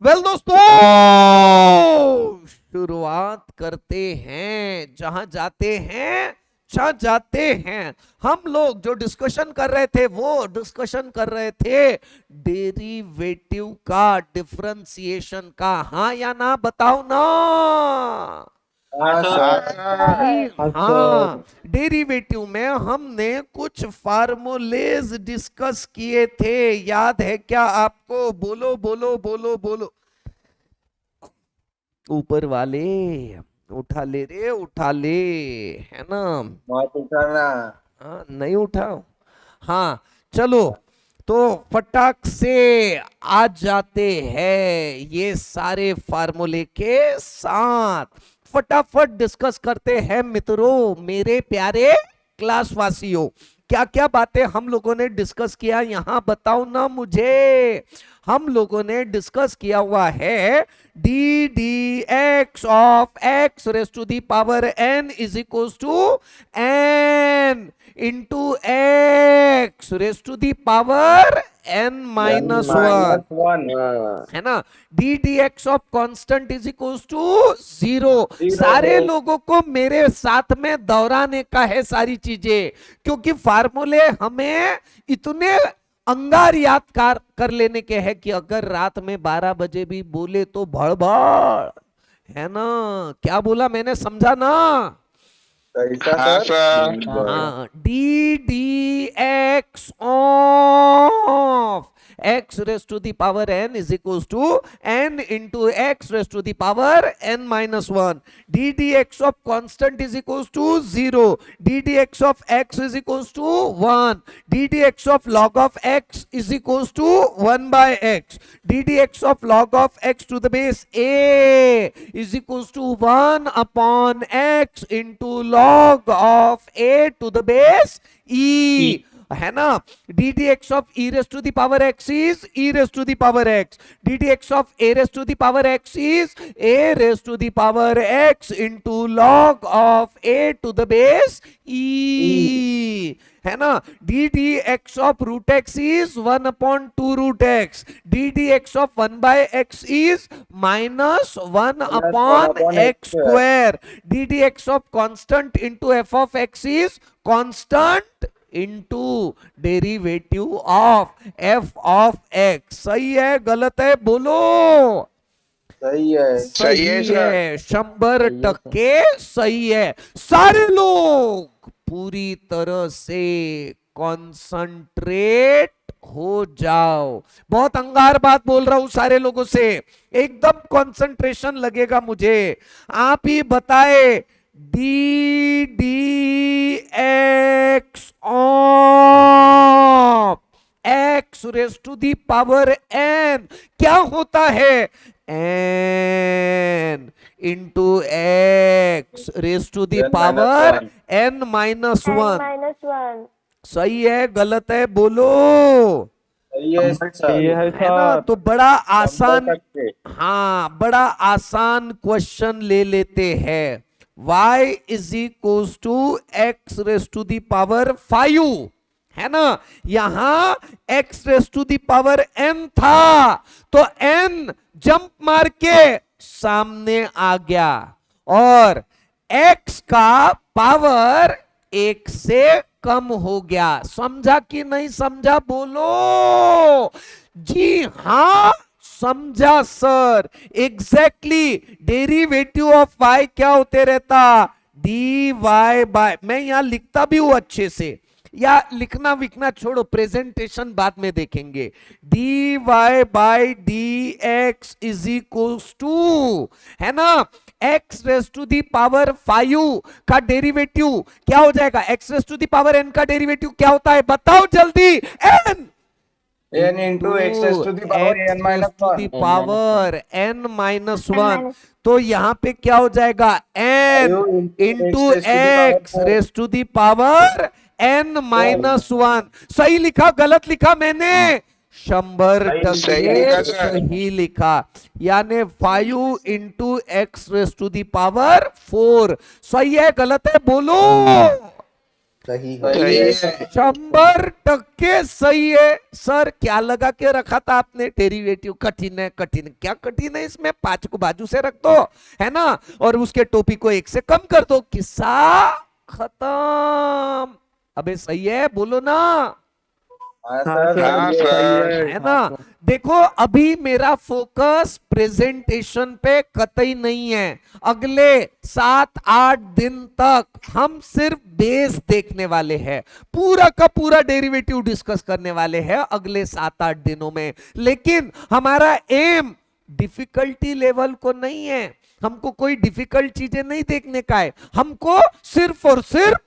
Well दोस्तों, शुरुआत करते हैं। जहां जाते हैं हम लोग जो डिस्कशन कर रहे थे, वो डिस्कशन कर रहे थे डेरिवेटिव का, डिफरेंशिएशन का। हाँ या ना बताओ ना। हाँ सर। जी हाँ हाँ, सर। डेरिवेटिव में हमने कुछ फार्मूलेज डिस्कस किए थे, याद है क्या आपको? बोलो बोलो बोलो बोलो। ऊपर वाले उठा ले रे, उठा ले, है ना? मत उठाना। हाँ, नहीं उठाओ। हाँ, चलो तो फटाक से आ जाते हैं ये सारे फार्मूले के साथ। फटाफट डिस्कस करते हैं मित्रों, मेरे प्यारे क्लास वासियों। क्या क्या बातें हम लोगों ने डिस्कस किया यहां बताओ ना मुझे। हम लोगों ने डिस्कस किया हुआ है d d x of x raise to the power n is equal to n into x raise to the power n minus one, -1 है ना? D d x of constant is equal to zero. सारे लोगों को मेरे साथ में दोहराने का है सारी चीजें, क्योंकि फार्मूले हमें इतने अंगार याद कर लेने के हैं कि अगर रात में 12 बजे भी बोले तो भड़बड़, है ना? क्या बोला मैंने, समझा ना? कैसा हाँ सर? सर। हाँ, D d x of x raised to the power n is equals to n into x raised to the power n minus 1. ddx of constant is equals to 0. ddx of x is equals to 1. ddx of log of x is equals to 1 by x. ddx of log of x to the base a is equals to 1 upon x into log of a to the base e, है ना? ddx of e raised to the power x is e raised to the power x. ddx of a raised to the power x is a raised to the power x into log of a to the base e, है ना? ddx of root x is 1 upon 2 root x. ddx of 1 by x is minus 1 upon x square. ddx of constant into f of x is constant into derivative of F of x. सही है गलत है बोलो? सही है। सही है sir. 100% सही है। सारे लोग पूरी तरह से कॉन्संट्रेट हो जाओ। बहुत अंगार बात बोल रहा हूं सारे लोगों से, एकदम कंसंट्रेशन लगेगा मुझे। आप ही बताए d d x of x raise to the power n क्या होता है? N into x raise to the power n minus one. सही है गलत है बोलो? सही है सर। ये है है ना? सर। तो बड़ा आसान, 100%। हाँ बड़ा आसान क्वेश्चन ले लेते हैं। y is equal to x raise to the power 5, है ना? यहां x raise to the power n था, तो n जंप मार के सामने आ गया और x का पावर 1 से कम हो गया। समझा कि नहीं समझा बोलो? जी हां समझा sir. Exactly derivative of y क्या होते रहता? dy बाय, मैं यहां लिखता भी हूं अच्छे से, या लिखना विखना छोड़ो, प्रेजेंटेशन बाद में देखेंगे। dy by d x is equal to, है ना, x raise to the power 5 का डेरिवेटिव क्या हो जाएगा? x raise to the power n का डेरिवेटिव क्या होता है बताओ जल्दी? n into x raised to the power n minus 1। Power n minus 1। तो यहां पे क्या हो जाएगा? n into x raise to the power n minus 1। सही लिखा गलत लिखा मैंने? 100% सही लिखा। यानी 5 into x raise to the power 4। सही है गलत है बोलो? सही सही है। 100% सही है सर। क्या लगा के रखा था आपने? डेरिवेटिव कठिन है, कठिन है। क्या कठिन है इसमें? 5 को बाजू से रख दो, है ना, और उसके टोपी को 1 से कम कर दो, किस्सा खत्म। अबे सही है, बोलो ना। हाँ हाँ सर सर, सही सही है। है। है ना? देखो अभी मेरा फोकस प्रेजेंटेशन पे कतई नहीं है। अगले 7-8 दिन तक हम सिर्फ बेस देखने वाले हैं, पूरा का पूरा डेरिवेटिव डिस्कस करने वाले हैं अगले 7-8 दिनों में। लेकिन हमारा एम डिफिकल्टी लेवल को नहीं है, हमको कोई डिफिकल्ट चीजें नहीं देखने का है, हमको सिर्फ और सिर्फ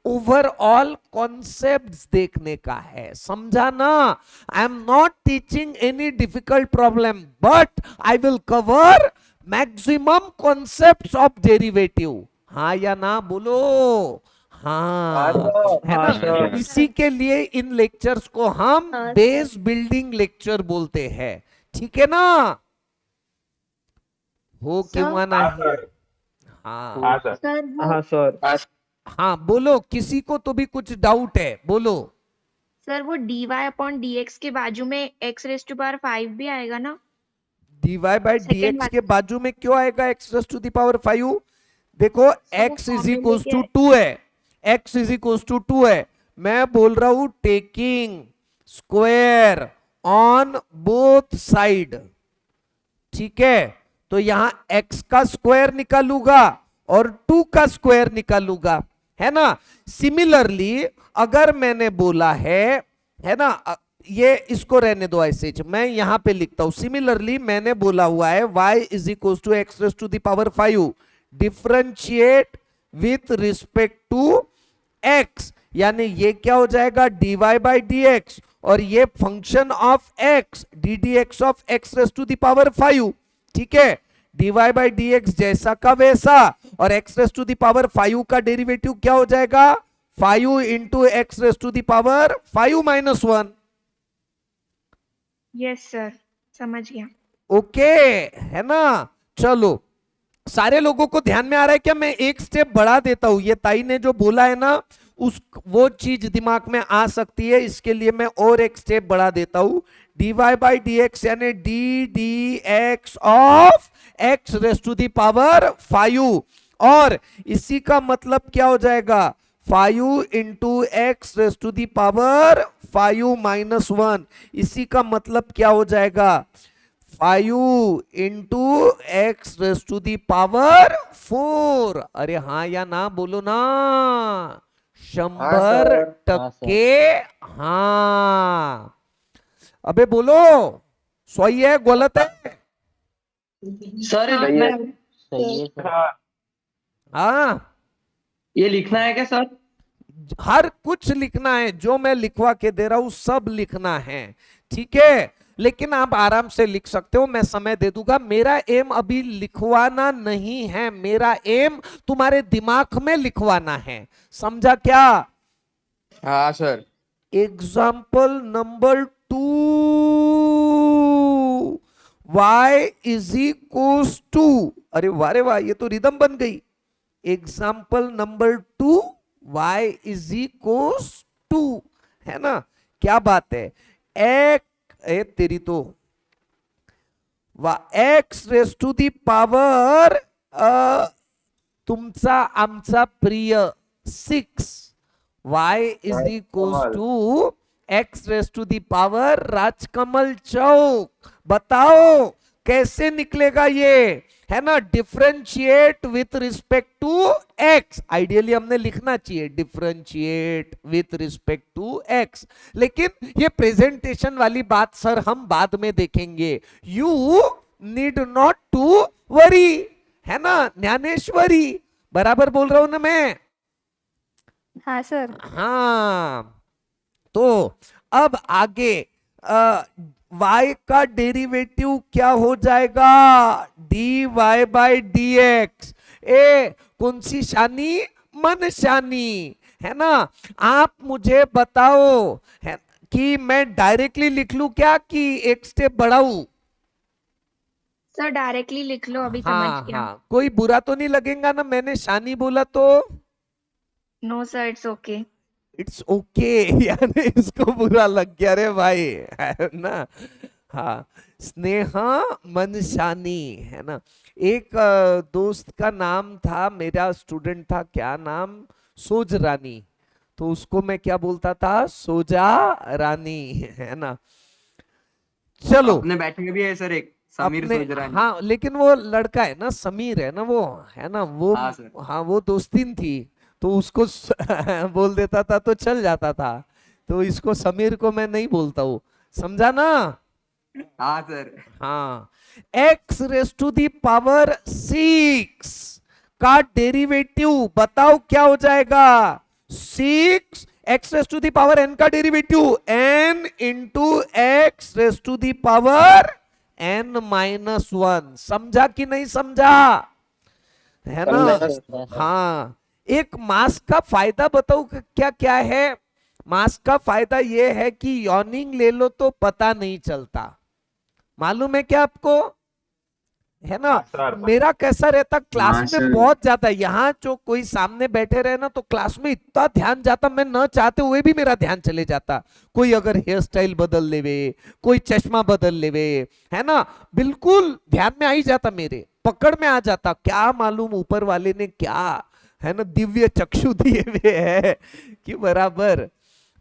ओवरऑल कॉन्सेप्ट्स देखने का है। समझा ना? I am not teaching any difficult problem, but I will cover maximum concepts of derivative. हाँ या ना बोलो? हाँ हाँ, सर। है हाँ ना? सर। इसी के लिए इन लेक्चर्स को हम हाँ, बेस बिल्डिंग लेक्चर बोलते हैं। ठीक है ना? हो क्यों सर। नहीं? हाँ हाँ सर। सर वो हाँ सर। हाँ, बोलो। किसी को तो भी कुछ डाउट है? बोलो। सर वो dy अपॉन dx के बाजू में x रेज टू पावर 5 भी आएगा ना? dy बाई Second dx वाला। के बाजू में क्यों आएगा x raise to the power 5? देखो सर वो x इज फॉर्मूले इक्वल्स के टू 2 है, x इज इक्वल्स टू 2 है। मैं बोल रहा हूं taking square on both side. ठीक है, तो यहां x का स्क्वायर निकालूंगा और 2 का स्क्वायर निकालूंगा, है ना? सिमिलरली अगर मैंने बोला है ना, ये इसको रहने दो ऐसे, मैं यहां पे लिखता हूं। सिमिलरली मैंने बोला हुआ है y is equal to x raise to the power 5 differentiate with respect to x, यानी ये क्या हो जाएगा? dy बाई dx, और ये function of x d d x of x raise to the power 5। ठीक है, dy बाई dx जैसा का वैसा, और x raise to the power 5 का डेरिवेटिव क्या हो जाएगा? 5 into x raise to the power 5 minus 1। Yes sir, समझ गया। ओके, है ना? चलो, सारे लोगों को ध्यान में आ रहा है क्या? मैं एक स्टेप बढ़ा देता हूं, ये ताई ने जो बोला है ना, उस वो चीज दिमाग में आ सकती है, इसके लिए मैं और एक स्टेप बढ़ा देता हूं। dy बाई dx यानी d d x of x raise to the power 5, और इसी का मतलब क्या हो जाएगा? 5 into x raise to the power 5 minus 1। इसी का मतलब क्या हो जाएगा? 5 into x raise to the power 4। अरे हाँ या ना बोलो ना। 100% हाँ। अबे बोलो, सही है गलत है? सर ये हाँ, लिखना है। बराबर। सही है सर। हाँ। हाँ, ये लिखना है क्या सर? हर कुछ लिखना है, जो मैं लिखवा के दे रहा हूं सब लिखना है। ठीक है, लेकिन आप आराम से लिख सकते हो, मैं समय दे दूंगा। मेरा एम अभी लिखवाना नहीं है, मेरा एम तुम्हारे दिमाग में लिखवाना है। समझा क्या? हाँ सर। Example number 2, y is equals to, अरे वाह रे वाह, ये तो रिदम बन गई। Example number 2, y is equals to, है ना? क्या बात है? तेरी तो x raise to the power तुमचा आमचा प्रिय 6, y is equals to x raise to the power Rajkamal Chowk. बताओ कैसे निकलेगा ये, है ना? Differentiate with respect to x. Ideally हमने लिखना चाहिए differentiate with respect to x, लेकिन ये प्रेजेंटेशन वाली बात सर हम बाद में देखेंगे। You need not to worry, है ना ज्ञानेश्वरी? बराबर बोल रहा हूं ना मैं? हाँ सर। हाँ, तो अब आगे y का डेरिवेटिव क्या हो जाएगा? dy by dx। कौन सी शानी? मन शानी, है ना? आप मुझे बताओ है कि मैं डायरेक्टली लिख लूं क्या कि एक स्टेप बढ़ाऊं? सर डायरेक्टली लिख लो, अभी समझ हाँ गया। हाँ, कोई बुरा तो नहीं लगेगा ना मैंने शानी बोला तो? No sir, it's okay. It's okay यानी इसको बुरा लग गया रे भाई, है ना। हाँ, स्नेहा मनशानी, है ना। एक दोस्त का नाम था, मेरा स्टूडेंट था, क्या नाम, सोज रानी, तो उसको मैं क्या बोलता था, सोजा रानी, है ना। चलो अपने बैठे में भी है सर एक समीर अपने, सोजरानी। हाँ लेकिन वो लड़का है ना, समीर है ना वो, है ना वो। हाँ सर। हाँ वो दोस्तीन थी, तो उसको बोल देता था तो चल जाता था, तो इसको समीर को मैं नहीं बोलता हूँ, समझा ना। हाँ सर। हाँ, x raise to the power 6 का डेरिवेटिव बताओ क्या हो जाएगा, 6 x raise to the power n का derivative n into x raise to the power n-1। समझा कि नहीं समझा, है ना। हाँ, एक मास का फायदा बताओ क्या क्या है। मास का फायदा ये है कि यॉर्निंग ले लो तो पता नहीं चलता, मालूम है क्या आपको, है ना। मेरा कैसा रहता क्लास हाँ, में सर। बहुत ज्यादा, यहाँ जो कोई सामने बैठे रहे ना तो क्लास में इतना ध्यान जाता, मैं न चाहते हुए भी मेरा ध्यान चले जाता। कोई अगर हेयर स्टाइल बदल लेवे, कोई चश्मा बदल लेवे, है ना, बिल्कुल ध्यान में आ ही जाता, मेरे पकड़ में आ जाता। क्या मालूम ऊपर वाले ने क्या, है ना, दिव्य चक्षु दिए हुए है कि बराबर।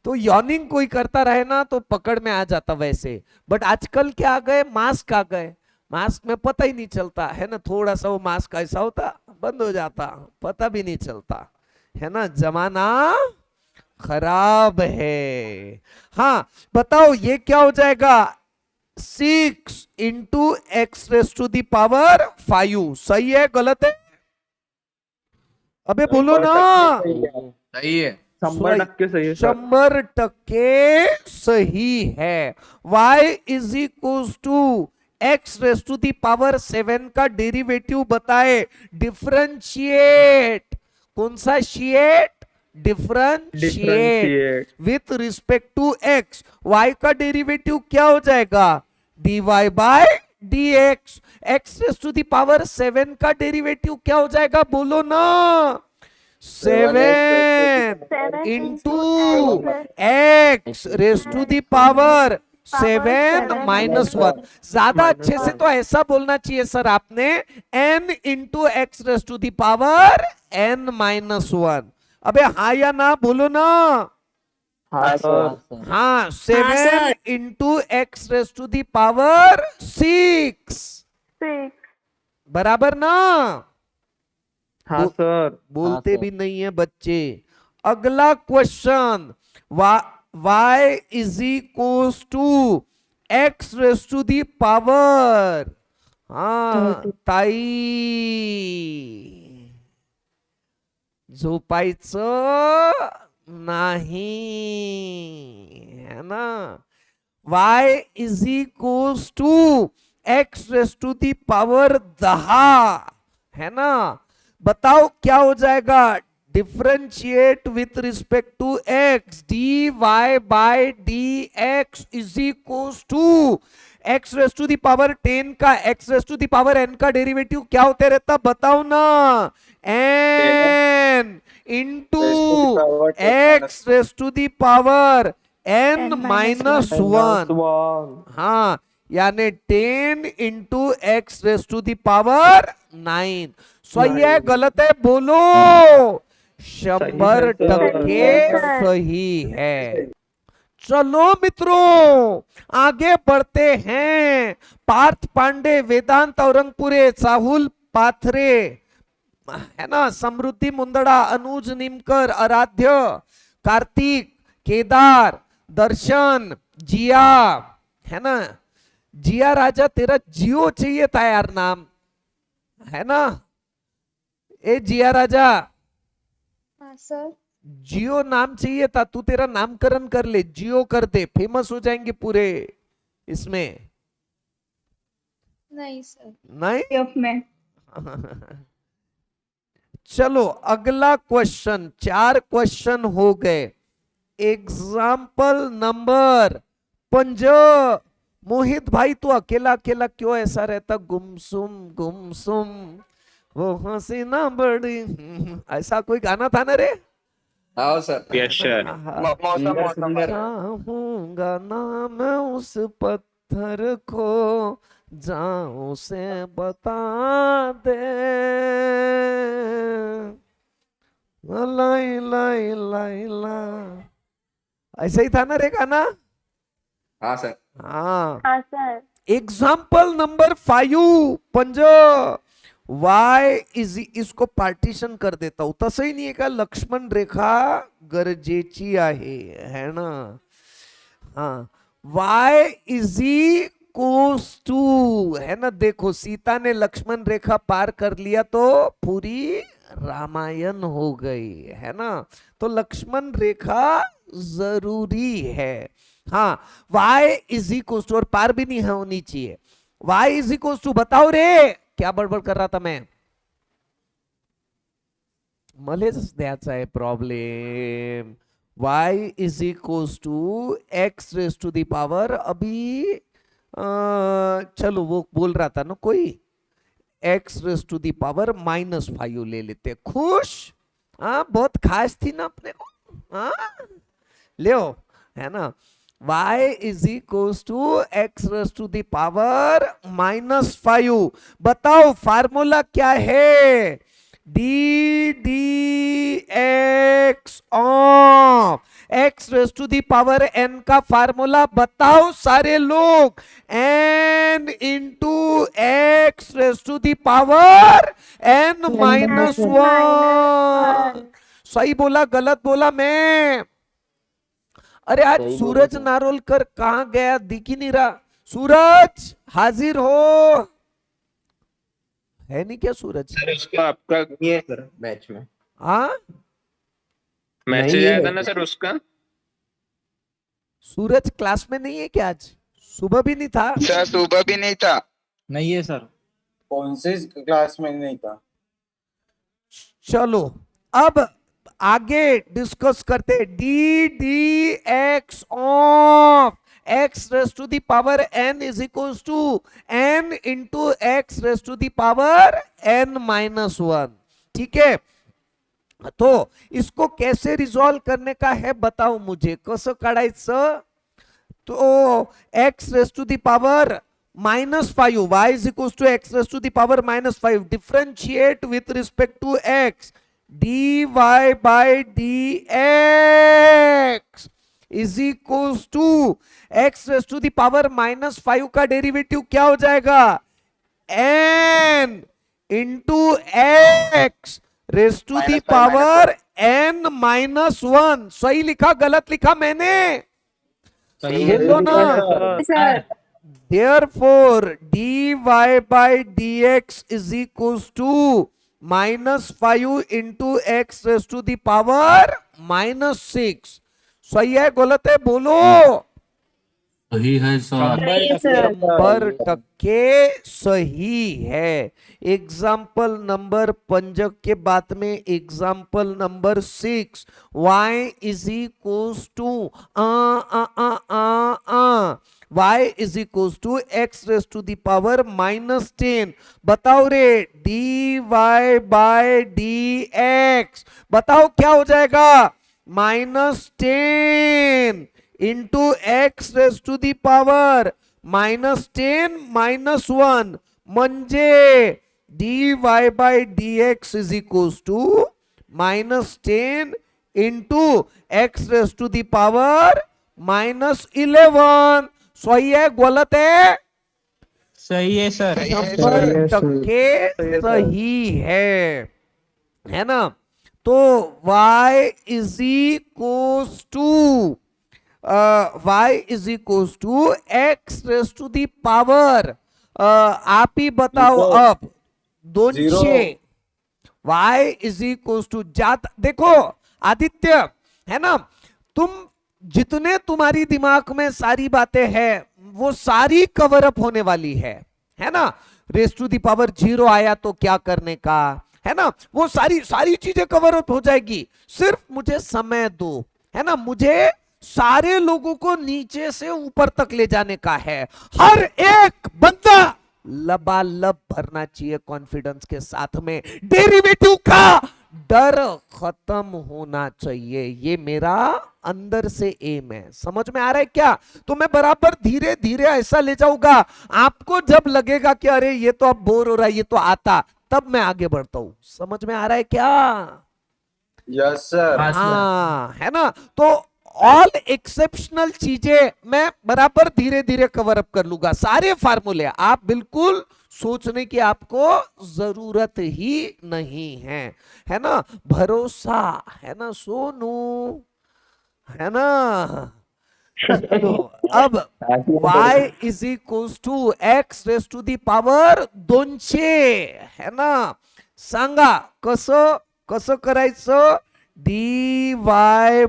तो यॉर्निंग कोई करता रहे ना तो पकड़ में आ जाता वैसे। बट आजकल क्या आ गए, मास्क आ गए, मास्क में पता ही नहीं चलता, है ना, थोड़ा सा वो मास्क ऐसा होता बंद हो जाता, पता भी नहीं चलता, है ना, जमाना खराब है। हाँ बताओ ये क्या हो जाएगा, 6 into x raise to the power 5, सही है गलत है, अबे बोलो ना। सही है। 100% सही है सर। 100% सही है। y is equal to x raise to the power 7 का डेरिवेटिव बताए, डिफरेंशिएट, कौन सा शिएट, differentiate with respect to x, y का डेरिवेटिव क्या हो जाएगा, dy by dx, x raise to the power 7 का डेरिवेटिव क्या हो जाएगा, बोलो ना, 7 into x raise to the power 7-1। ज्यादा अच्छे से तो ऐसा बोलना चाहिए सर आपने, n into x raise to the power n-1। अबे हाँ या ना बोलो ना। हाँ सर। हाँ, 7 into x raise to the power 6 बराबर ना। हाँ सर। बोलते भी नहीं है बच्चे। अगला question, y is equals to x raise to the power, हाँ ताई झोपायचं नाही, है ना, y is equals to x raise to the power 10, है ना। बताओ क्या हो जाएगा, differentiate with respect to x, dy by dx is equals to x raise to the power 10 का x raise to the power n का derivative क्या होते रहता, बताओ ना, n into x raise to the power n-1। हाँ, यानी 10 into x raise to the power 9। सही है गलत है बोलो, 100% सही है। चलो मित्रों आगे बढ़ते हैं। पार्थ पांडे, वेदांत औरंगपुरे, साहुल पाथरे, है ना, समृद्धि मुंदड़ा, अनुज निमकर, आराध्य, कार्तिक, केदार, दर्शन, जिया, है ना, जिया राजा, तेरा जियो चाहिए था यार नाम, है ना, ए जिया राजा, सर जियो नाम चाहिए था, तू तेरा नामकरण कर ले, जियो कर दे, फेमस हो जाएंगे पूरे इसमें। नहीं सर नहीं में चलो अगला क्वेश्चन, 4 क्वेश्चन हो गए। Example number 5। मोहित भाई तू अकेला अकेला क्यों ऐसा रहता, गुमसुम वो हसीना बड़ी, ऐसा कोई गाना था ना रे, हाँ सर यस सर। मौसम सुंदर मौसम सुंदर। चाहूंगा ना मैं उस पत्थर को, जाऊं से बता दे, लाई लाई लाई ला। ऐसा ही था ना रे गाना? हाँ सर। हाँ। हाँ सर। एग्जाम्पल नंबर 5 पंज वाय इज, इसको पार्टीशन कर देता हूं. तसंही नाही आहे का, लक्ष्मण रेखा गरजेची आहे, है ना? हाँ, वाय इज इक्वल्स टू, है ना? देखो सीता ने लक्ष्मण रेखा पार कर लिया तो पूरी रामायण हो गई, है ना? तो लक्ष्मण रेखा जरूरी है. हाँ, y इज इक्वल टू, और पार भी नहीं होनी चाहिए. y इज इक्वल टू, बताओ रे क्या बड़बड़ कर रहा था मैं? मलेच द्यायचा आहे problem. y is equal to x raise to the power, अभी चलो वो बोल रहा था ना कोई, x raise to the power -5 ले लेते. खुश? हाँ, बहुत खास थी ना अपने को. हाँ, ले, है ना? y is equals to x raised to the power -5. बताओ फार्मूला क्या है? d dx of x raised to the power n का फार्मूला बताओ सारे लोग. n into x raised to the power n -1. सही बोला गलत बोला मैं? अरे आज सूरज नारोलकर कहाँ गया, दिख ही नहीं रहा. सूरज हाजिर हो, है नहीं क्या सूरज? सर उसका आपका नहीं है सर बैच में. हाँ, मैसेज आया था ना सर उसका। सूरज क्लास में नहीं है क्या आज? सुबह भी नहीं था? सर सुबह भी नहीं था। नहीं है सर। कौन से क्लास में नहीं था? चलो अब आगे डिस्कस करते. D d x of x raise to the power n is equals to n into x raise to the power n -1. ठीक है, तो इसको कैसे रिजॉल्व करने का है बताओ मुझे, कसं काढायचं? तो x raise to the power -5, y is equals to x raise to the power -5, differentiate with respect to x, dy by dx is equals to x raise to the power -5 का derivative क्या हो जाएगा? n into x raise to the power n -1. सही लिखा गलत लिखा मैंने? बोलो ना. Sir Therefore dy by dx is equals to -5 into x raised to the power -6. सही है गलत है बोलो? सही है सर। नंबर टक्के सही है. एग्जाम्पल नंबर 5 के बाद में example number 6, y is equals to y is equals to x raise to the power -10. बताओ रे dy बाय dx, बताओ क्या हो जाएगा? -10 into x raise to the power -10 -1, म्हणजे dy by dx is equals to -10 into x raise to the power -11. सही है गलत है? सही है सर। नंबर टक्के सही है ना? तो y is equals to x raise to the power, आप ही बताओ अब 200. y इज इक्वल्स टू, जाता देखो आदित्य, है ना? तुम जितने तुम्हारी दिमाग में सारी बातें हैं वो सारी कवर अप होने वाली है ना? रेज टू दी पावर 0 आया तो क्या करने का, है ना? वो सारी चीजें कवर अप हो जाएगी. सिर्फ मुझे समय दो, है ना? मुझे सारे लोगों को नीचे से ऊपर तक ले जाने का है. हर एक बंदा लबालब भरना चाहिए कॉन्फिडेंस के साथ में. डेरिवेटिव का डर खत्म होना चाहिए, ये मेरा अंदर से एम है। समझ में आ रहा है क्या? तो मैं बराबर धीरे धीरे ऐसा ले जाऊंगा, आपको जब लगेगा कि अरे ये तो अब बोर हो रहा है, ये तो आता, तब मैं आगे बढ़ता हूं। समझ में आ रहा है क्या? Yes sir. हाँ, सर। हाँ, है ना? तो ऑल एक्सेप्शनल चीजें मैं बराबर धीरे धीरे कवर अप कर लूंगा। सारे फार्मूले आप बिल्कुल सोचने की आपको जरूरत ही नहीं है ना? भरोसा है ना सोनू, है ना? तो अब y is equals to x raise to the power 200, है ना? सांगा कसं कसं करायचं? dy by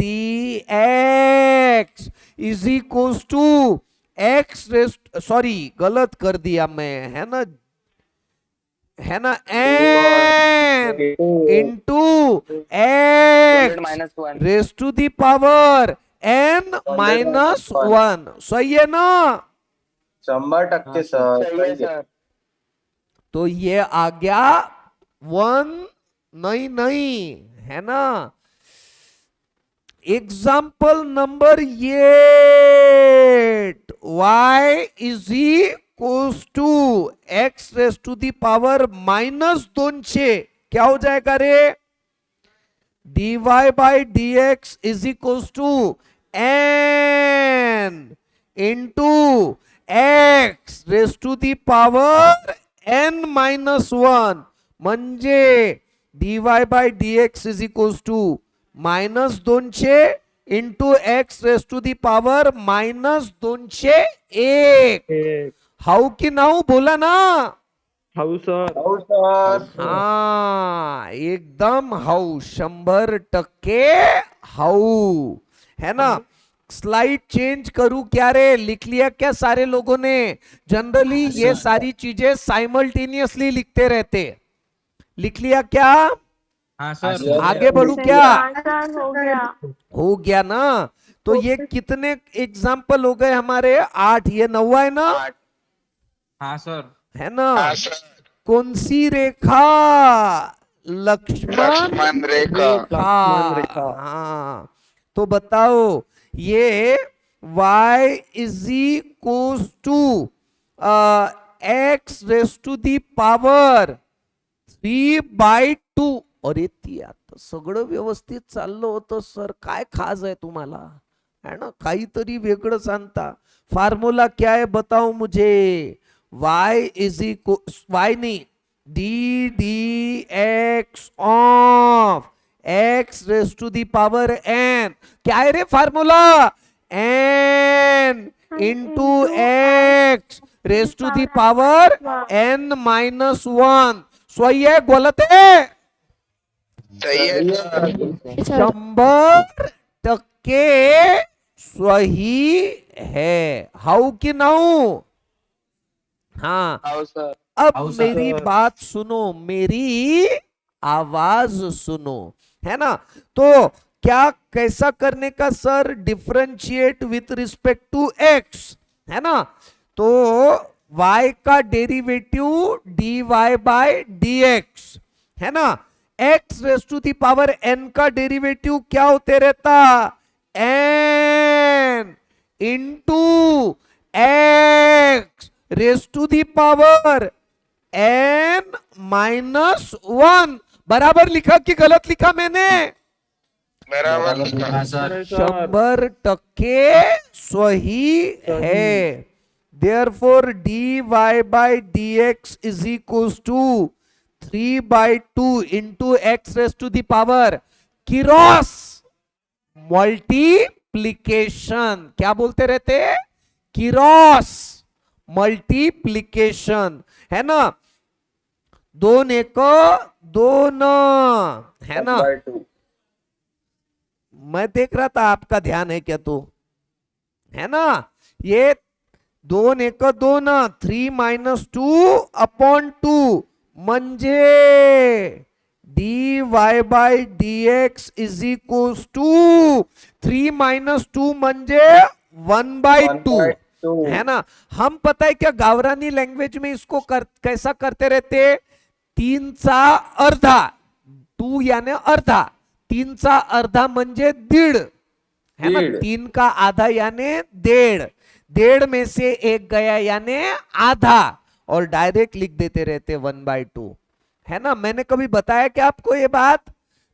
dx is equals to x raise, sorry गलत कर दिया मैं, है ना? n into x raise to the power n -1, सही है ना? 100% सर, सही है। तो ये आ गया 1, नहीं है ना? Example number 8, y is equals to x raise to the power -200, क्या हो जाएगा रे? dy by dx is equals to n into x raise to the power n -1, म्हणजे dy by dx is equals to -200 into x raise to the power -201. हाऊ की नाऊ बोला ना? हाऊ सर. हो सर. हाँ, एकदम हाऊ, 100% हाऊ, है ना? स्लाइड चेंज करूं क्या रे? लिख लिया क्या सारे लोगों ने? जनरली ये सारी चीजें साइमल्टेनियसली लिखते रहते, लिख लिया क्या? हाँ सर. आगे बढ़ू क्या? हो गया. हो गया ना? तो ये कितने एग्जाम्पल हो गए हमारे? 8, ये 9वां है ना? हाँ सर. है ना? कौन सी रेखा? लक्ष्मण रेखा। हाँ, तो बताओ ये y is equals to x raise to the power 3/2. अरे ती आता सगळं व्यवस्थित चाललं होतं सर, काय खाज आहे तुम्हाला, है ना? काहीतरी वेगळं सांगता. फार्मूला क्या है बताओ मुझे? y इज इक्वल, y नहीं, dx of x raise to the power n, क्या है रे formula? n into x raise to the power n -1. सही है गलत है? 100% सही है। हाउ कि नाउ? हाँ, अब मेरी बात सुनो, मेरी आवाज सुनो, है ना? तो क्या कैसा करने का sir? Differentiate with respect to x, है ना? तो y का डेरिवेटिव dy बाय dx, है ना? x raise to the power n का डेरिवेटिव क्या होते रहता? n into x raise to the power n -1. बराबर लिखा कि गलत लिखा मैंने? हाँ, सर. 100% सही है। Therefore dy by dx is equals to 3/2 into x raised to the power cross multiplication. क्या बोलते रहते? क्रॉस मल्टीप्लीकेशन, है ना? 2 1 2, है ना? मैं देख रहा था आपका ध्यान है क्या? तो है ना? ये 2 1 2, 3 - 2/2 म्हणजे dy by dx is equals to 3 - 2 म्हणजे 1/2, है ना? हम पता है क्या गावरानी लैंग्वेज में इसको कैसा करते रहते? 3 चा अर्धा 2 याने अर्धा, 3चा अर्धा म्हणजे दीड, है ना, दीड. 3 का आधा याने डेढ़, डेढ़ में से एक गया याने आधा, और डायरेक्ट लिख देते रहते 1/2, है ना। मैंने कभी बताया क्या आपको ये बात?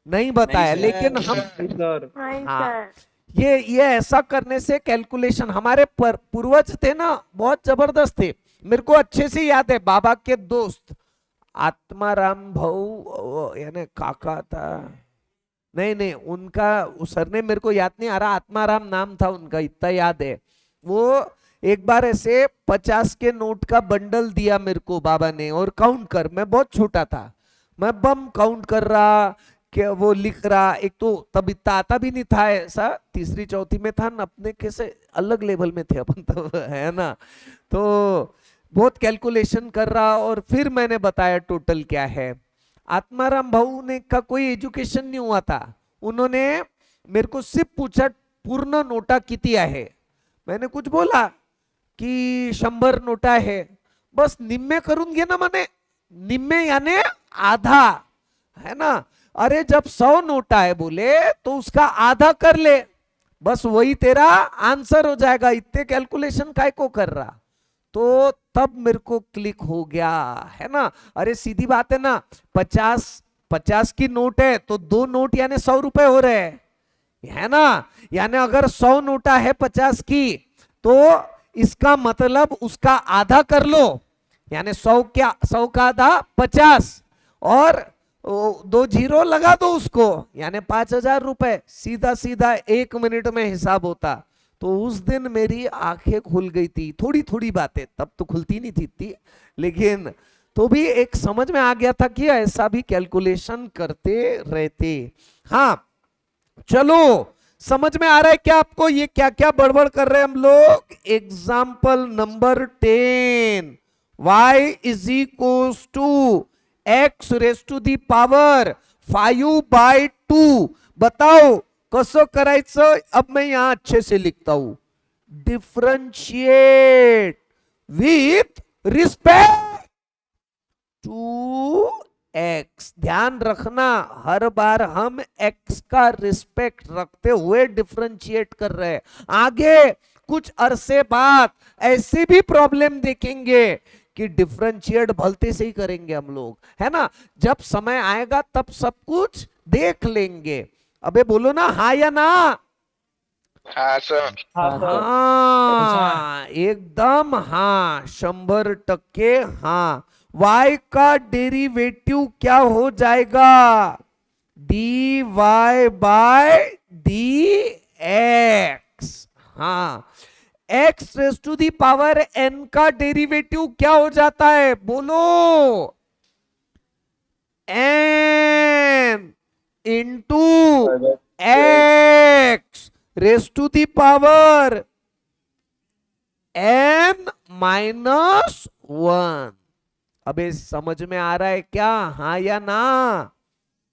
नहीं बताया, सर। लेकिन हम सर हाँ, ये ऐसा करने से कैलकुलेशन, हमारे पूर्वज थे ना बहुत जबरदस्त थे। मेरे को अच्छे से याद है, बाबा के दोस्त आत्माराम भाऊ यानी काका था, नहीं उनका सरनेम मेरे को याद नहीं आ रहा, आत्माराम नाम था उनका, इतना याद है। वो एक बार ऐसे 50 के नोट का बंडल दिया मेरे को बाबा ने, और काउंट कर, मैं बहुत छोटा था, मैं बम काउंट कर रहा कि वो लिख रहा, एक तो तब इतना आता भी नहीं था, ऐसा तीसरी चौथी में था ना, अपने कैसे अलग लेवल में थे अपन तब, है ना। तो बहुत कैलकुलेशन कर रहा, और फिर मैंने बताया टोटल क्या है। आत्माराम भाऊ ने का कोई एजुकेशन नहीं हुआ था, उन्होंने मेरे को सिर्फ पूछा पूर्ण नोटा किती आहे, मैंने कुछ बोला कि 100 नोटा है, बस निम्मे करून घे ना मने, निम्मे यानी आधा, है ना। अरे जब 100 नोटा है बोले तो उसका आधा कर ले, बस वही तेरा आंसर हो जाएगा, इतने कैलकुलेशन काय को कर रहा। तो तब मेरे को क्लिक हो गया, है ना। अरे सीधी बात है ना, 50 की नोट है तो 2 नोट यानी 100 रुपए हो रहे हैं, है ना। यानी अगर 100 नोटा है 50 की, तो इसका मतलब उसका आधा कर लो, यानी 100 का आधा 50, और 2 जीरो लगा दो उसको, यानी 5000 रुपए, सीधा सीधा 1 मिनट में हिसाब होता। तो उस दिन मेरी आंखें खुल गई थी, थोड़ी थोड़ी बातें, तब तो खुलती नहीं थी इतनी, लेकिन तो भी एक समझ में आ गया था कि ऐसा भी कैलकुलेशन करते रहते। हाँ चलो, समझ में आ रहा है क्या आपको ये क्या क्या बड़बड़ कर रहे हैं हम लोग। Example number 10, y is equals to x raise to the power 5/2। बताओ कसं करायचं। अब मैं यहां अच्छे से लिखता हूं, differentiate with respect to x। ध्यान रखना, हर बार हम x का रिस्पेक्ट रखते हुए डिफरेंशिएट कर रहे हैं। आगे कुछ अरसे बाद ऐसे भी प्रॉब्लम देखेंगे कि डिफरेंशिएट भलते से ही करेंगे हम लोग, है ना। जब समय आएगा तब सब कुछ देख लेंगे। अबे बोलो ना हाँ या ना। हाँ सर। हाँ एकदम हाँ, 100% हाँ। y का डेरिवेटिव क्या हो जाएगा? dy by dx। हाँ, x raise to the power n का डेरिवेटिव क्या हो जाता है? बोलो, n into x raise to the power n minus 1। अबे समझ में आ रहा है क्या? हाँ या ना?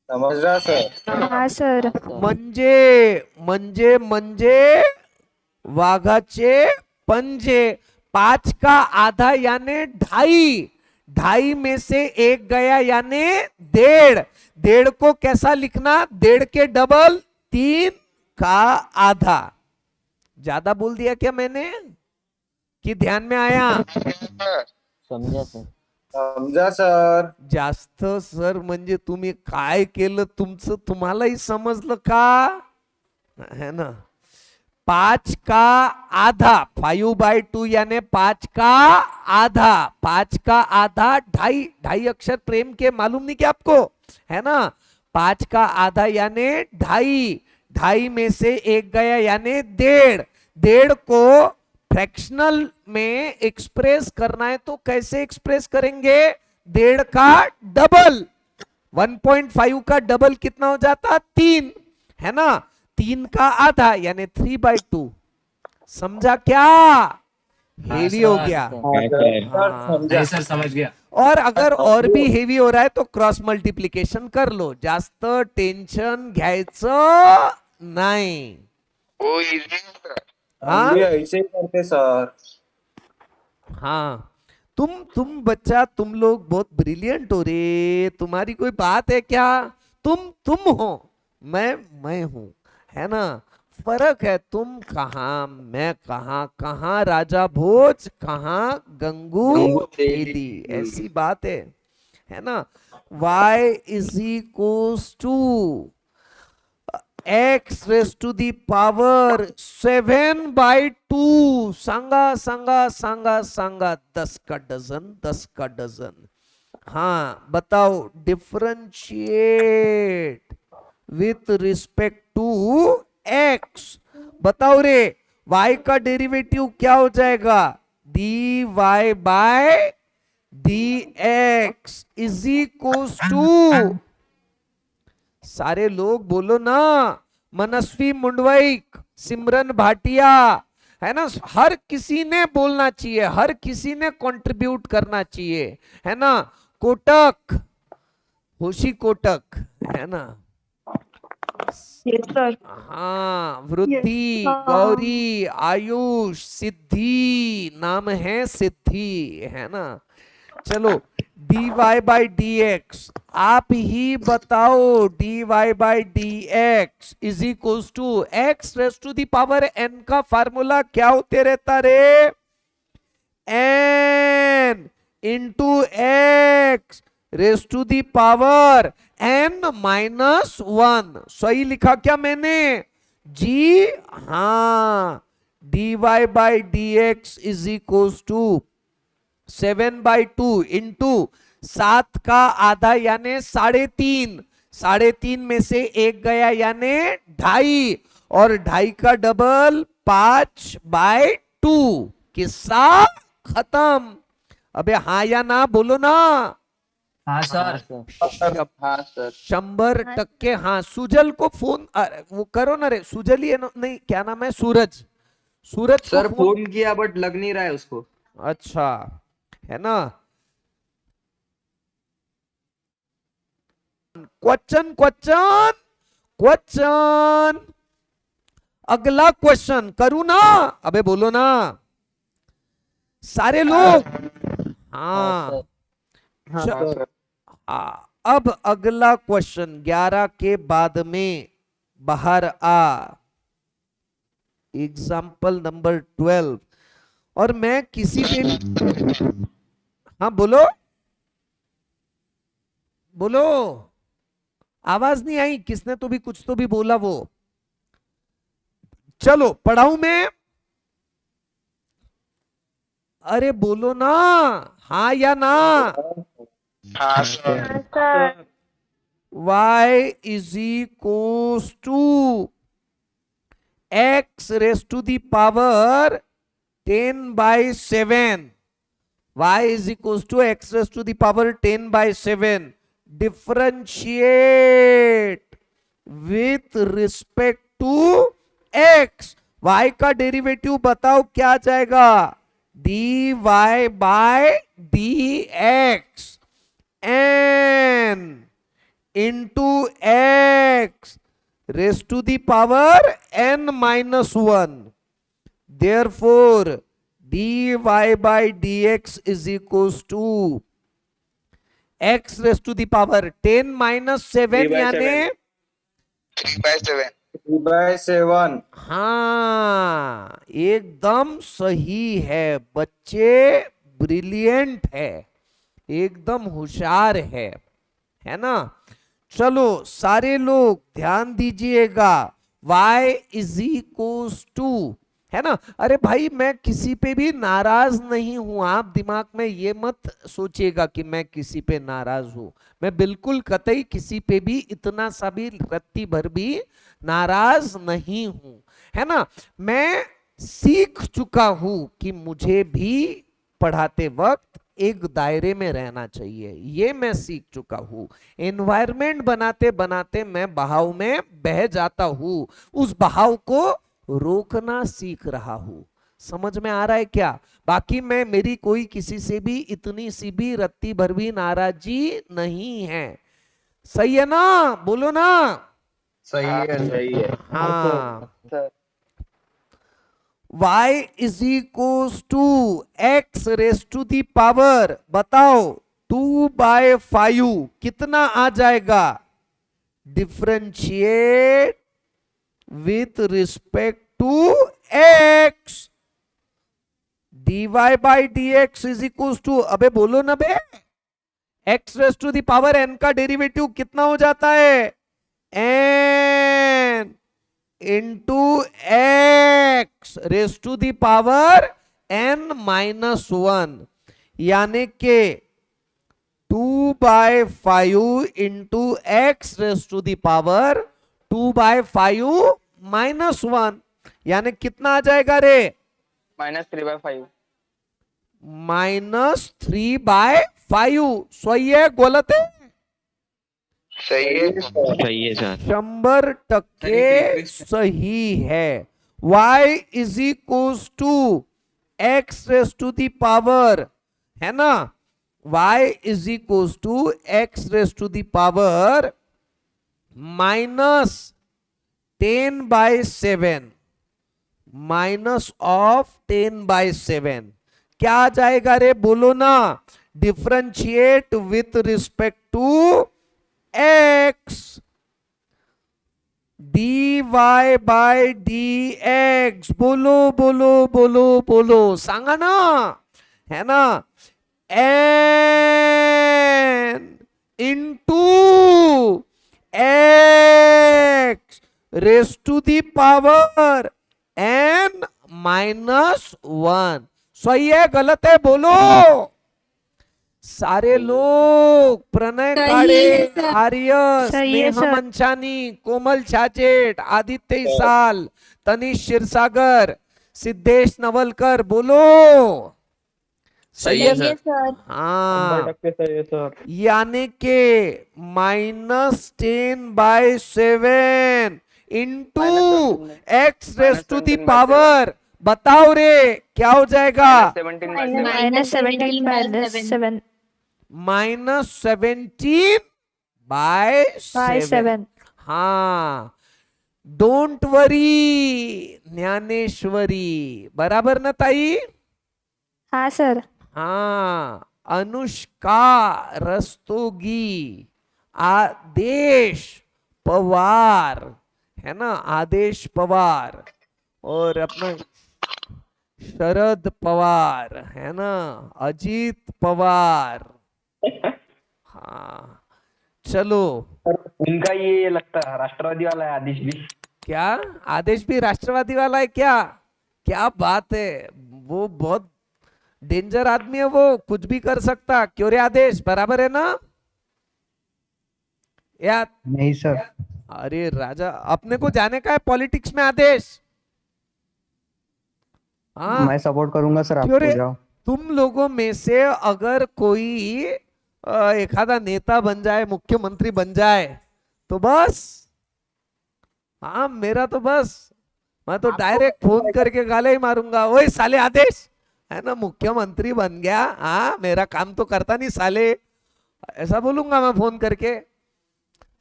समझ रहा सर। हाँ सर। म्हणजे वाघाचे पंजे। 5 का आधा यानी 2.5, 2.5 में से 1 गया यानी 1.5। 1.5 को कैसा लिखना? 1.5 के डबल 3 का आधा। ज्यादा बोल दिया क्या मैंने कि ध्यान में आया? समझा सर। जास्त सर म्हणजे तुम्ही काय केलं, तुमचं तुम्हालाही समजलं का? है ना। 5 का आधा 5/2 यानी 5 का आधा। 5 का आधा 2.5, 2.5 अक्षर प्रेम के मालूम नहीं क्या आपको, है ना। 5 का आधा यानी 2.5, 2.5 में से 1 गया यानी 1.5। 1.5 को फ्रैक्शनल में एक्सप्रेस करना है तो कैसे एक्सप्रेस करेंगे? 1.5 का डबल, 1.5 का डबल कितना हो जाता? 3, है ना। 3 का आधा यानी 3/2। समझा क्या? हेवी हो गया। हाँ। नहीं सर, समझ गया। और अगर और भी हेवी हो रहा है तो क्रॉस मल्टिप्लिकेशन कर लो, जास्त टेंशन घ्यायचं नाही। वो इजी है। हाँ हम भी ऐसे ही करते सर। हाँ, तुम बच्चा, तुम लोग बहुत ब्रिलियंट हो रे। तुम्हारी कोई बात है क्या? तुम हो, मैं हूं, है ना। फर्क है, तुम कहाँ मैं कहाँ, कहाँ राजा भोज कहाँ गंगू तेली, ऐसी बात है ना। y is equals to x raise to the power 7/2। सांगा सांगा सांगा सांगा, 10 का डजन, 10 का डजन। हाँ बताओ, differentiate with respect to x। बताओ रे, y का डेरिवेटिव क्या हो जाएगा, dy by dx is equals to, सारे लोग बोलो ना, मनस्वी मुंडवैक, सिमरन भाटिया, है ना, हर किसी ने बोलना चाहिए, हर किसी ने कंट्रीब्यूट करना चाहिए, है ना। कोटक, होशी कोटक, है ना। Yes sir. हाँ, वृद्धि, हाँ। गौरी, आयुष, सिद्धि, नाम है सिद्धि, है ना। चलो, dy बाई डी एक्स, आप ही बताओ, dy by d x is equals to x raise to the power n का फार्मूला क्या होते रहता रे, n into x raise to the power n-1। सही लिखा क्या मैंने जी, हाँ, dy by d x is equals to 7/2 into 7 का आधा यानी 3.5, 3.5 में से एक गया यानी 2.5, और 2.5 का डबल 5/2। किस्सा खत्म। अबे हाँ या ना बोलो ना। हाँ सर। हाँ सर। 100% हाँ। सुजल को फोन, वो करो ना रे, सुजल ही है ना, नहीं क्या नाम है, सूरज, सूरज को सर फोन किया बट लग नहीं रहा है उसको। अच्छा, है ना। क्वेश्चन क्वेश्चन क्वेश्चन, अगला क्वेश्चन करूं ना, अबे बोलो ना सारे लोग। हाँ, हाँ सर। अब अगला क्वेश्चन 11 के बाद में बाहर आ, एग्जाम्पल नंबर 12। और मैं किसी पे, हाँ बोलो बोलो, आवाज नहीं आई, किसने तो भी कुछ तो भी बोला वो। चलो पढ़ाऊं मैं, अरे बोलो ना, हाँ या ना। हाँ sir. Sir. y is equals to x raise to the power 10/7। y is equals to x raised to the power 10/7. Differentiate with respect to x. y का डेरिवेटिव बताओ क्या जाएगा, dy by dx n into x raised to the power n-1. Therefore, dy by dx is equals to x raised to the power 10-7 यानी 3/7। 3/7। हाँ, एकदम सही है बच्चे, ब्रिलियंट है, एकदम होशियार है ना। चलो सारे लोग ध्यान दीजिएगा, y इज इक्वल्स टू, है ना। अरे भाई मैं किसी पे भी नाराज नहीं हूं, आप दिमाग में ये मत सोचिएगा कि मैं किसी पे नाराज हूं, मैं बिल्कुल कतई किसी पे भी इतना सा भी रत्ती भर भी नाराज नहीं हूं, है ना। मैं सीख चुका हूं कि मुझे भी पढ़ाते वक्त एक दायरे में रहना चाहिए, ये मैं सीख चुका हूं। एनवायरनमेंट बनाते बनाते मैं बहाव में बह जाता हूं, उस बहाव को रोकना सीख रहा हूं। समझ में आ रहा है क्या? बाकी मैं, मेरी कोई किसी से भी इतनी सी भी रत्ती भर भी नाराजगी नहीं है। सही है ना, बोलो ना। सही है, सही है। हाँ, sir. y is equals to x raise to the power, बताओ 2/5 कितना आ जाएगा, differentiate with respect to x, dy by dx is equals to, अबे बोलो ना बे, x raise to the power n का डेरिवेटिव कितना हो जाता है, n into x raise to the power n minus 1, यानी के 2/5 into x raise to the power 2/5 minus 1, यानी कितना आ जाएगा रे, -3/5। -3/5। सही है गलत है? सही है। सही है सर। 100% सही है। y is equals to x raise to the power, है ना, y is equals to x raise to the power -10/7, minus of 10/7 क्या आ जाएगा रे, बोलो ना, differentiate with respect to x, dy by dx, बोलो बोलो बोलो बोलो, सांगा ना, है ना, n into x raise to the power n minus 1। सही है गलत है बोलो, सारे लोग, प्रणय काड़े, आर्य, सही है, स्नेहा सर। मंचानी, कोमल छाचेट, आदित्य इसाल, तनिष क्षीरसागर, सिद्धेश नवलकर, बोलो सही है सही है सर। हाँ, 100% सही है सर। यानी के -10/7 into x raise to the power, बताओ रे क्या हो जाएगा, -17/7 -17/7। हाँ, डोंट वरी ज्ञानेश्वरी, बराबर ना ताई? हाँ सर। हाँ, अनुष्का रस्तोगी, आदेश पवार, है ना, आदेश पवार, और अपना शरद पवार, है ना, अजीत पवार। हाँ चलो, उनका ये लगता है राष्ट्रवादी वाला है आदेश भी। क्या आदेश भी राष्ट्रवादी वाला है क्या? क्या बात है, वो बहुत डेंजर आदमी है, वो कुछ भी कर सकता, क्यों रे आदेश, बराबर है ना यार? नहीं सर। अरे राजा, अपने को जाने का है पॉलिटिक्स में आदेश। हाँ, मैं सपोर्ट करूंगा सर क्यों रे? आपको, जाओ। तुम लोगों में से अगर कोई एखादा नेता बन जाए, मुख्यमंत्री बन जाए, तो बस, हाँ मेरा तो बस, मैं तो डायरेक्ट फोन करके गाले ही मारूंगा, ओए साले आदेश, है ना, मुख्यमंत्री बन गया, हाँ मेरा काम तो करता नहीं साले, ऐसा बोलूंगा मैं फोन करके,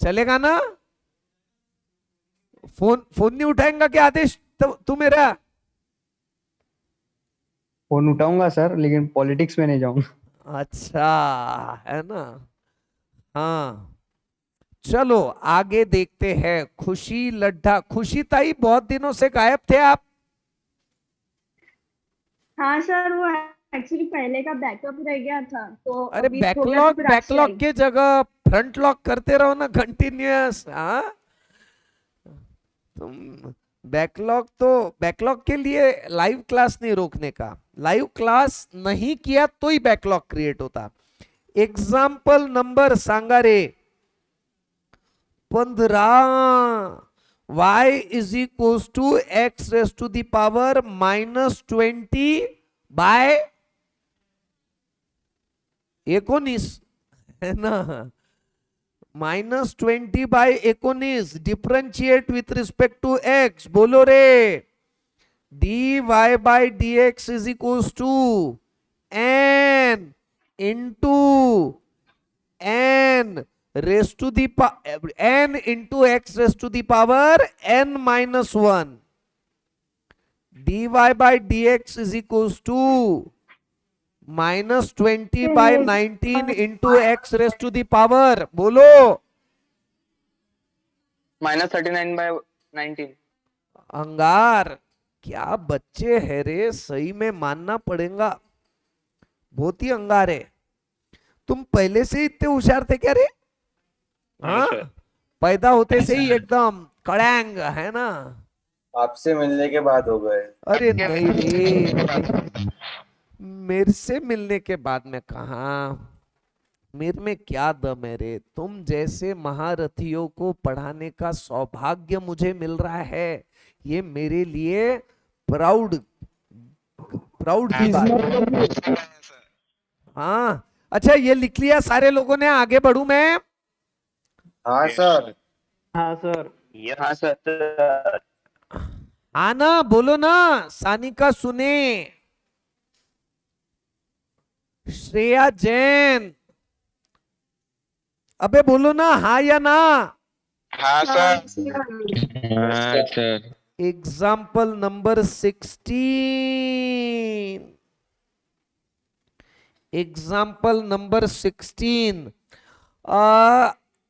चलेगा ना? फोन नहीं उठाएंगा क्या आदेश तू मेरा? फोन उठाऊंगा सर, लेकिन पॉलिटिक्स में नहीं जाऊंगा। अच्छा, है ना, हाँ चलो आगे देखते हैं। खुशी लड्ढा, खुशी ताई बहुत दिनों से गायब थे आप। हाँ सर, वो एक्चुअली पहले का बैकअप रह गया था, तो अरे अभी हो गया तो फिर आज से बैकलॉग आई। के जगह फ्रंट लॉक करते रहो ना कंटिन्यूअस। हाँ, तुम बैकलॉग के लिए लाइव क्लास नहीं रोकने का, लाइव क्लास नहीं किया तो ही बैकलॉग क्रिएट होता। एग्जाम्पल नंबर सांगा रे, 15 y is equals to x raise to the power -20/19, है ना, -20/19 differentiate with respect to x, बोलो रे, dy by dx is equals to n into n raise to the n into x raise to the power n minus 1, dy by dx is equals to -20/19 into x raise to the power, बोलो -39/19। अंगार, क्या बच्चे है रे, सही में मानना पड़ेगा, बहुत ही अंगार है। तुम पहले से ही इतने होशियार थे क्या रे? हाँ, सर। पैदा होते से ही एकदम कड़ैंग है ना? आपसे मिलने के बाद हो गए। अरे नहीं रे, मेरे से मिलने के बाद में कहा, मेरे में क्या दम है रे? तुम जैसे महारथियों को पढ़ाने का सौभाग्य मुझे मिल रहा है, ये मेरे लिए प्राउड प्राउड की बात है। हाँ, अच्छा ये लिख लिया सारे लोगों ने, आगे बढ़ू मैं? हाँ सर। हाँ सर। हाँ सर। हाँ ना, बोलो ना, सानिका सुने, श्रेया जैन, अबे बोलो ना, हाँ या ना? हाँ सर। हाँ सर। Example number 16, example number 16।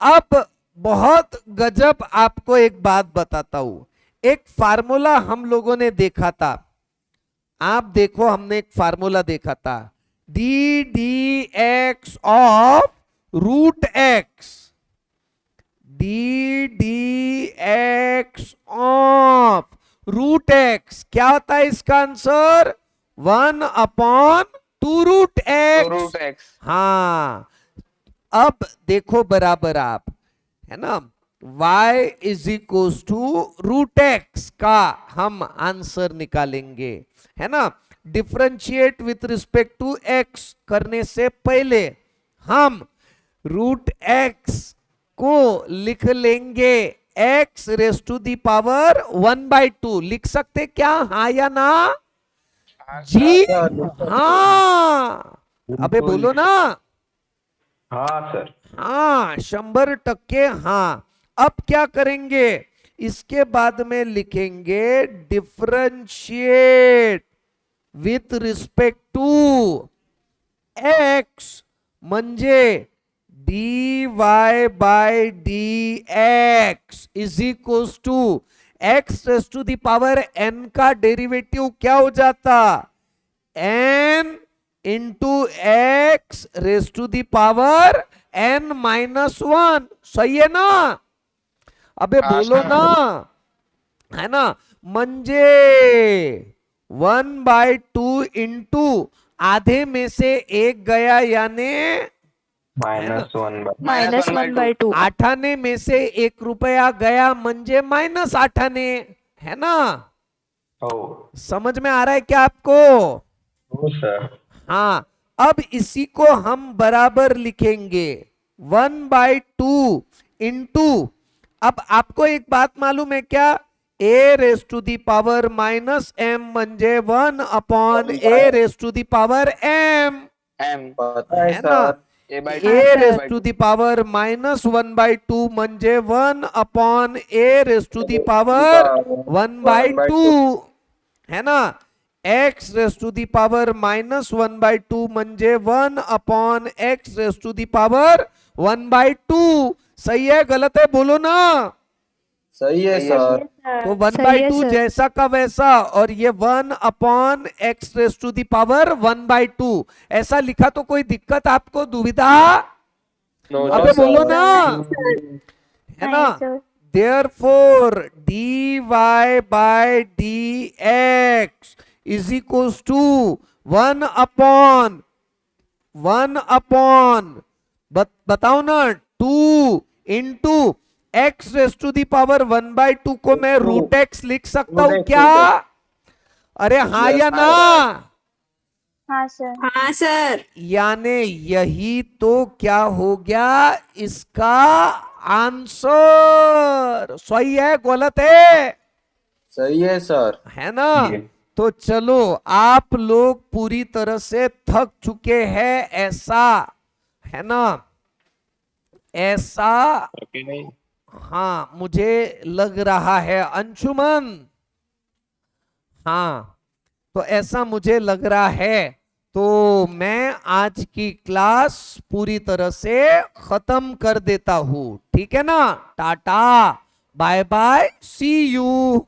अब बहुत गजब, आपको एक बात बताता हूं। एक फार्मूला हम लोगों ने देखा था, आप देखो, हमने एक फार्मूला देखा था, d d x of root x, d d x of root x, क्या होता है इसका आंसर? 1/2 root x. हाँ, अब देखो बराबर आप, है ना, y is equals to root x का हम आंसर निकालेंगे, है ना। Differentiate with respect to x करने से पहले हम रूट x को लिख लेंगे x raise to the power 1/2, लिख सकते क्या, हाँ या ना? जी हाँ, अबे बोलो ना। हाँ सर। हाँ, 100% हाँ। अब क्या करेंगे, इसके बाद में लिखेंगे differentiate with respect to x, म्हणजे dy by dx is equals to x raise to the power n का डेरिवेटिव क्या हो जाता, n into x raise to the power n-1, सही है ना? अबे बोलो ना, है ना, म्हणजे 1/2 इंटू आधे में से एक गया, यानी -1/2 आठाने में से 1 रुपया गया, म्हणजे -8 है ना? समझ में आ रहा है क्या आपको? सर। हाँ, अब इसी को हम बराबर लिखेंगे 1/2 इंटू, अब आपको एक बात मालूम है क्या, a raise to the power -m म्हणजे 1/a raise to the power m, पता है है ना? a raise to the power -1/2 म्हणजे 1/a raise to the power 1/2, है ना? x raise to the power -1/2 म्हणजे 1/x race to the power 1/2, सही है गलत है, बोलो ना। सही है सर। तो 1/2 जैसा का वैसा, और ये 1/x race to the power 1/2 ऐसा लिखा, तो कोई दिक्कत आपको, दुविधा? अबे बोलो ना, है ना? Therefore dy by dx is equals to 1/, बताओ ना, 2 into x raise to the power 1/2 को मैं रूट एक्स लिख सकता हूं क्या? अरे हाँ या ना? हाँ सर। हाँ सर। यानी यही तो क्या हो गया इसका आंसर, सही है गलत है? सही है सर। है ना? तो चलो, आप लोग पूरी तरह से थक चुके हैं, ऐसा है ना, ऐसा हाँ मुझे लग रहा है अंशुमन, हाँ तो ऐसा मुझे लग रहा है। तो मैं आज की क्लास पूरी तरह से खत्म कर देता हूं, ठीक है ना? Tata, bye bye, see you.